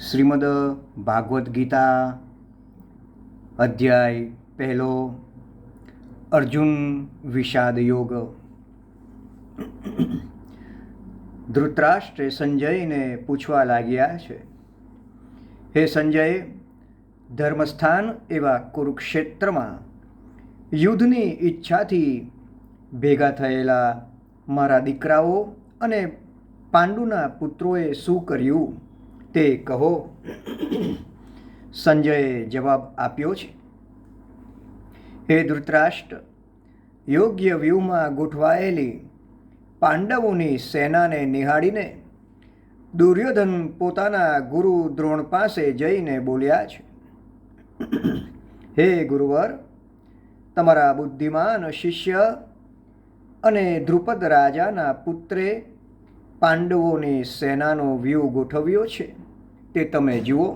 શ્રીમદ ભાગવદ્ ગીતા અધ્યાય પહેલો અર્જુન વિષાદ યોગ. ધૃતરાષ્ટ્રે સંજયને પૂછવા લાગ્યા છે, હે સંજય, ધર્મસ્થાન એવા કુરુક્ષેત્રમાં યુદ્ધની ઈચ્છાથી ભેગા થયેલા મારા દીકરાઓ અને પાંડુના પુત્રોએ શું કર્યું તે કહો. સંજયે જવાબ આપ્યો છે, હે ધૃતરાષ્ટ્ર, યોગ્ય વ્યૂહમાં ગોઠવાયેલી પાંડવોની સેનાને નિહાળીને દુર્યોધન પોતાના ગુરુ દ્રોણ પાસે જઈને બોલ્યા છે, હે ગુરુવર, તમારા બુદ્ધિમાન શિષ્ય અને દ્રુપદ રાજાના પુત્રે પાંડવોની સેનાનો વ્યૂહ ગોઠવ્યો છે તે તમે જુઓ.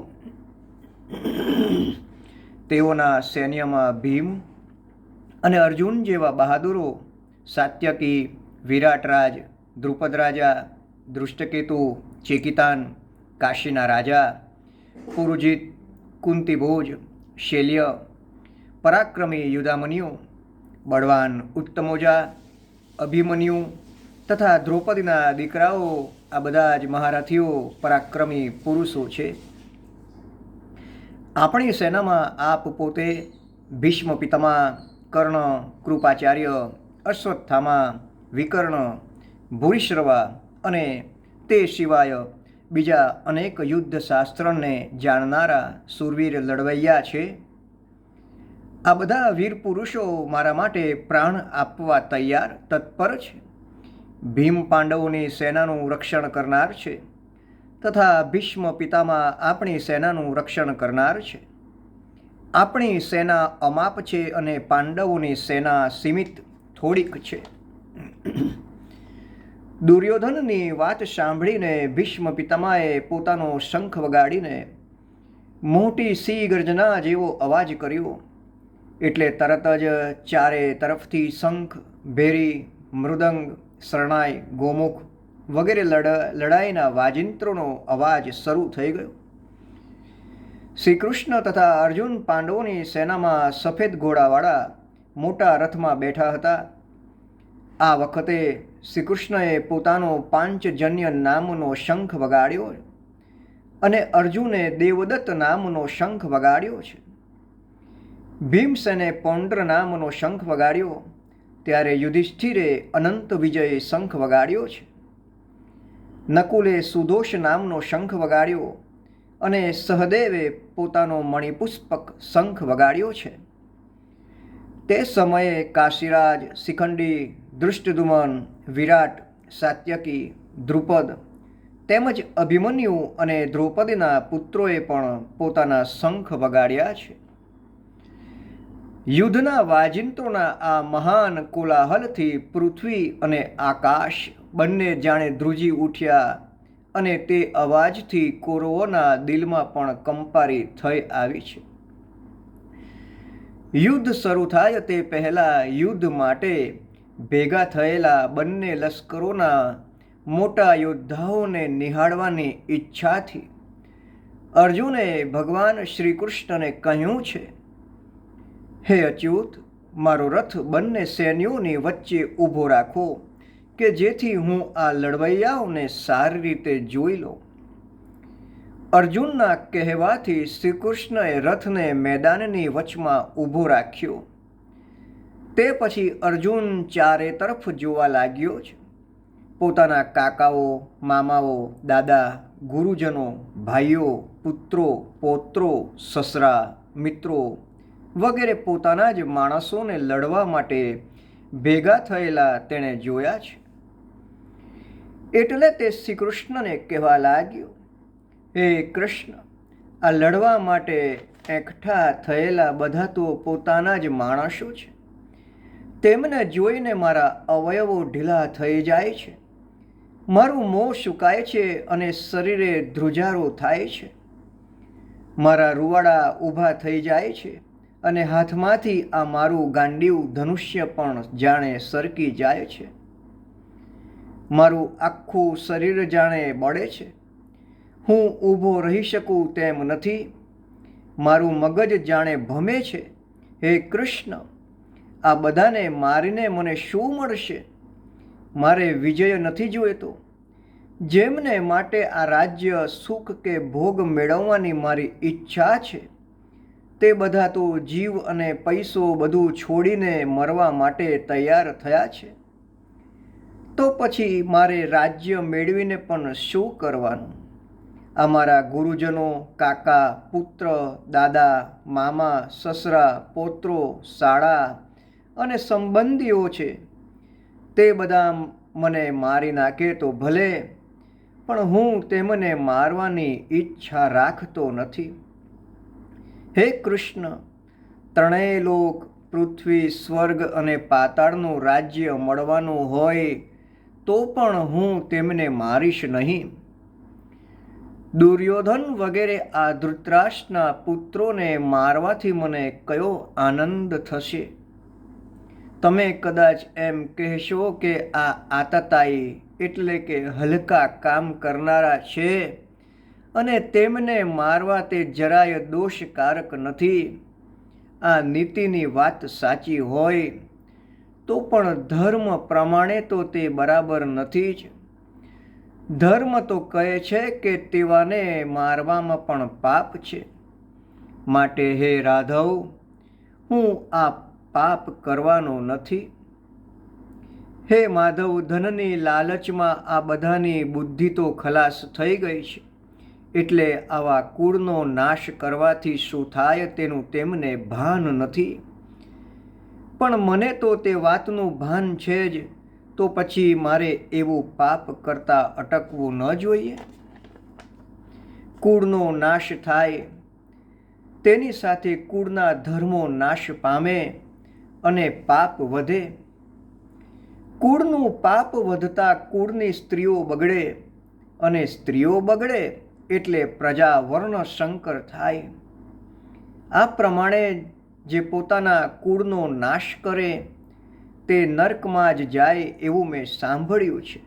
તેઓના સૈન્યમાં ભીમ અને અર્જુન જેવા બહાદુરો, સાત્યકી, વિરાટરાજ, દ્રુપદ રાજા, દૃષ્ટકેતુ, ચેકિતાન, કાશીના રાજા, પુરુજીત, કુંતીભોજ, શૈલ્ય, પરાક્રમી યુધામન્યુ, બળવાન ઉત્તમોજા, અભિમન્યુ તથા દ્રૌપદીના દીકરાઓ, આ બધા જ મહારથીઓ, પરાક્રમી પુરુષો છે. આપણી સેનામાં આપ પોતે, ભીષ્મ પિતામહ, કર્ણ, કૃપાચાર્ય, અશ્વત્થામા, વિકર્ણ, ભૂરિશ્રવા અને તે સિવાય બીજા અનેક યુદ્ધ શાસ્ત્રને જાણનારા શૂરવીર લડવૈયા છે. આ બધા વીર પુરુષો મારા માટે પ્રાણ આપવા તૈયાર તત્પર છે. ભીમ પાંડવોની સેનાનું રક્ષણ કરનાર છે તથા ભીષ્મ પિતામહ આપણી સેનાનું રક્ષણ કરનાર છે. આપણી સેના અમાપ છે અને પાંડવોની સેના સીમિત થોડીક છે. દુર્યોધનની વાત સાંભળીને ભીષ્મ પિતામહે પોતાનો શંખ વગાડીને મોટી સિંહ ગર્જના જેવો અવાજ કર્યો. એટલે તરત જ ચારે તરફથી શંખ, ભેરી, મૃદંગ, શરણાઈ, ગોમુખ વગેરે લડાઈના વાજિંત્રોનો અવાજ શરૂ થઈ ગયો. શ્રી કૃષ્ણ તથા અર્જુન પાંડવોની સેનામાં સફેદ ઘોડાવાળા મોટા રથમાં બેઠા હતા. આ વખતે શ્રી કૃષ્ણએ પોતાનો પાંચજન્ય નામનો શંખ વગાડ્યો અને અર્જુને દેવદત્ત નામનો શંખ વગાડ્યો છે. ભીમસેને પૌંડ્ર નામનો શંખ વગાડ્યો, ત્યારે યુધિષ્ઠિરે અનંત વિજય શંખ વગાડ્યો છે. નકુલે સુદોષ નામનો શંખ વગાડ્યો અને સહદેવે પોતાનો મણિપુષ્પક શંખ વગાડ્યો છે. તે સમયે કાશીરાજ, શિખંડી, દૃષ્ટદ્યુમ્ન, વિરાટ, સાત્યકી, દ્રુપદ તેમજ અભિમન્યુ અને દ્રૌપદીના પુત્રોએ પણ પોતાના શંખ વગાડ્યા છે. યુદ્ધના વાજિંત્રોના આ મહાન કોલાહલથી પૃથ્વી અને આકાશ બંને જાણે ધ્રુજી ઉઠ્યા અને તે અવાજથી કૌરવોના દિલમાં પણ કંપારી થઈ આવી છે. યુદ્ધ શરૂ થાય તે પહેલાં યુદ્ધ માટે ભેગા થયેલા બંને લશ્કરોના મોટા યોદ્ધાઓને નિહાળવાની ઈચ્છાથી અર્જુને ભગવાન શ્રી કૃષ્ણને કહ્યું છે, હે અચ્યુત, મારો રથ બંને સૈન્યોની વચ્ચે ઊભો રાખો કે જેથી હું આ લડવૈયાઓને સારી રીતે જોઈ લઉં. અર્જુનના કહેવાથી શ્રી કૃષ્ણએ રથને મેદાનની વચમાં ઊભો રાખ્યો. તે પછી અર્જુન ચારે તરફ જોવા લાગ્યો છે. પોતાના કાકાઓ, મામાઓ, દાદા, ગુરુજનો, ભાઈઓ, પુત્રો, પૌત્રો, સસરા, મિત્રો વગેરે પોતાના જ માણસોને લડવા માટે ભેગા થયેલા તેણે જોયા છે. એટલે તે શ્રી કૃષ્ણને કહેવા લાગ્યો, હે કૃષ્ણ, આ લડવા માટે એકઠા થયેલા બધા તો પોતાના જ માણસો છે. તેમને જોઈને મારા અવયવો ઢીલા થઈ જાય છે, મારું મોં સુકાય છે અને શરીરે ધ્રુજારો થાય છે. મારા રૂવાડા ઊભા થઈ જાય છે અને હાથમાંથી આ મારું ગાંડીવ ધનુષ્ય પણ જાણે સરકી જાય છે. મારું આખું શરીર જાણે બળે છે. હું ઊભો રહી શકું તેમ નથી. મારું મગજ જાણે ભમે છે. હે કૃષ્ણ, આ બધાને મારીને મને શું મળશે? મારે વિજય નથી જોઈતો. જેમને માટે આ રાજ્ય, સુખ કે ભોગ મેળવવાની મારી ઈચ્છા છે, તે બધા તો જીવ અને પૈસો બધું છોડીને મરવા માટે તૈયાર થયા છે. તો પછી મારે રાજ્ય મેળવીને પણ શું કરવાનું? અમારા ગુરુજનો, કાકા, પુત્ર, દાદા, મામા, સસરા, પોત્રો, શાળા અને સંબંધીઓ છે. તે બધા મને મારી નાખે તો ભલે, પણ હું તેમને મારવાની ઈચ્છા રાખતો નથી. હે કૃષ્ણ, ત્રણેય લોક, પૃથ્વી, સ્વર્ગ અને પાતાળનું રાજ્ય મળવાનું હોય તો પણ હું તેમને મારીશ નહીં. દુર્યોધન વગેરે આ ધૃતરાષ્ટ્રના પુત્રોને મારવાથી મને કયો આનંદ થશે? તમે કદાચ એમ કહેશો કે આ આતતાઈ એટલે કે હલકા કામ કરનારા છે અને તેમને મારવા તે જરાય દોષકારક નથી. આ નીતિની વાત સાચી હોય તો પણ ધર્મ પ્રમાણે તો તે બરાબર નથી જ. ધર્મ તો કહે છે કે તેવાને મારવામાં પણ પાપ છે. માટે હે રાધવ, હું આ પાપ કરવાનો નથી. હે માધવ, ધનની લાલચમાં આ બધાની બુદ્ધિ તો ખલાસ થઈ ગઈ છે. એટલે આવા કુળનો નાશ કરવાથી શું થાય તેનું તેમને ભાન નથી. પણ મને તો તે વાતનું ભાન છે જ. તો પછી મારે એવું પાપ કરતા અટકવું ન જોઈએ? કુળનો નાશ થાય, તેની સાથે કુળના ધર્મો નાશ પામે અને પાપ વધે. કુળનું પાપ વધતા કુળની સ્ત્રીઓ બગડે, અને સ્ત્રીઓ બગડે એટલે પ્રજા વર્ણ સંકર થાય. આ પ્રમાણે જે પોતાના કુળનો નાશ કરે તે નર્કમાં જ જાય એવું મેં સાંભળ્યું છે.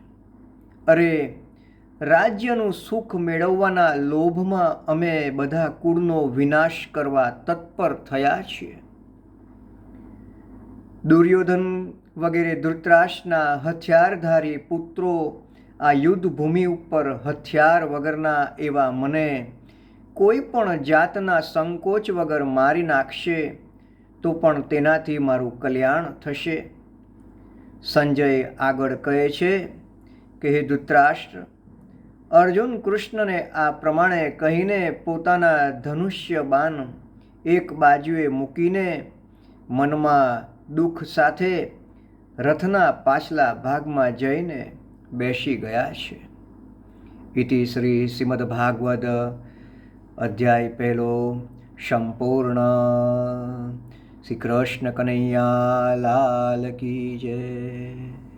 અરે, રાજ્યનું સુખ મેળવવાના લોભમાં અમે બધા કુળનો વિનાશ કરવા તત્પર થયા છીએ. દુર્યોધન વગેરે ધૃતરાષ્ટ્રના હથિયારધારી પુત્રો આ યુદ્ધ ભૂમિ ઉપર હથિયાર વગરના એવા મને કોઈ પણ જાતના સંકોચ વગર મારી નાખશે તો પણ તેનાથી મારું કલ્યાણ થશે. સંજય આગળ કહે છે કે હે ધૃતરાષ્ટ્ર, અર્જુન કૃષ્ણને આ પ્રમાણે કહીને પોતાના ધનુષ્ય બાણ એક બાજુએ મૂકીને મનમાં દુઃખ સાથે રથના પાછલા ભાગમાં જઈને બેસી ગયા છે. ઇતિ શ્રી શ્રીમદ્ભાગવત અધ્યાય 1 સંપૂર્ણ. શ્રી કૃષ્ણ કનૈયા લાલ કી જય.